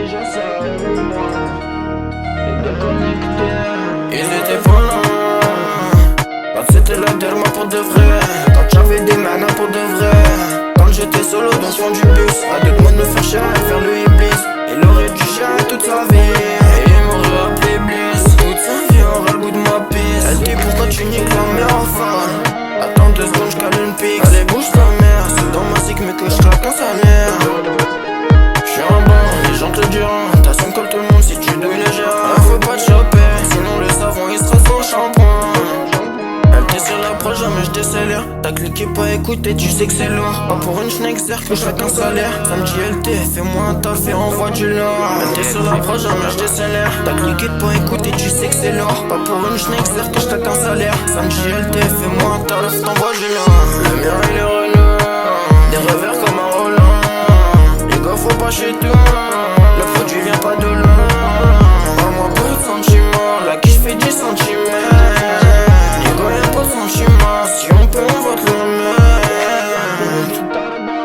déjà ça, moi. Et déconnecté. Ils étaient pas là. Quand c'était la derma pour de vrai. Quand j'avais des manas pour de vrai. Quand j'étais solo dans le fond du bus. À deux mois de me faire chier, faire le iblis. Il aurait dû chier toute sa vie. Et il m'aurait appelé Bliss. Toute sa vie aura le goût de ma pisse. Elle dit pourquoi tu niques la mère enfin. Attends 2 secondes, j'cale une pique. Allez bouge ta mère, c'est dans ma cyc mais que j'claque un salaire. J'suis un bon, les gens te diront. T'as son comme tout le monde si tu douilles les gérants. Faut pas te choper, sinon le savon il sera sans shampoing. Elle t'est sur l'approche, jamais j'décélère. T'as cliqué pas écouter, tu sais que c'est lourd. Pas pour une schneck-serre que j'fais qu'un salaire. Samedi LT, fais-moi un taf et envoie du lourd. Elle t'est sur l'approche, jamais j'décélère. T'as cliqué pas écouter, tu sais que c'est lourd. Pas pour une schneck-serre que j'fais qu'un salaire. Samedi LT, fais-moi un taf, t'envoie du lourd. Le mien il est relou, des revers comme un Roland. Les gars faut pas chez tout, le produit vient pas de loin. Parle-moi pas de sentiments, là qui j'fais 10 centimètres. Si on peut, on va te le mettre.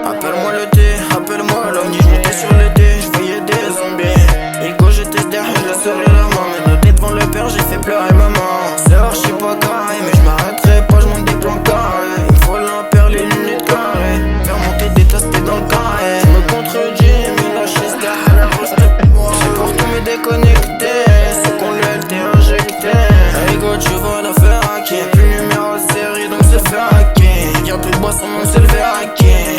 Appelle-moi le thé, appelle-moi l'omni. J'montais sur le dé, j'voyais des zombies. Ego, j'étais derrière, je serai la main. Mais noté devant le père, j'ai fait pleurer maman. C'est archi pas carré, mais j'm'arrêterai pas, j'monte des plans carrés. Il faut l'impair, les lunettes carrées. Faire monter des tasses, t'es dans le carré. J'me contredis, mais la chaise derrière la rose de bois. J'ai pour tout me déconnecter, c'est qu'on lui t'est injecté. Ego, tu vas la faire hacker. Y'a plus de boisson, donc c'est le verraquet.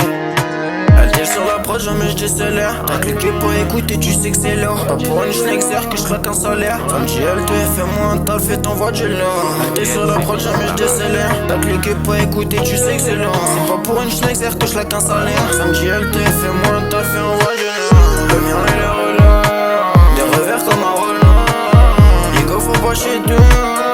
Elle tire sur la prod, jamais j'décélère. T'as cliqué pour écouter, tu sais que c'est lourd. Pas pour une schneck-serre que j'claque un salaire. Samedi LT, fais-moi un taf et t'envoie du lourd. Elle tire sur la prod, jamais j'décélère. T'as cliqué pour écouter, tu sais que c'est lourd. C'est pas pour une schneck-serre que j'claque un salaire. Samedi LT, fais-moi un taf et envoie du lourd. Le mien il est relou, des revers comme un Roland. Les gars faut pas chez tout.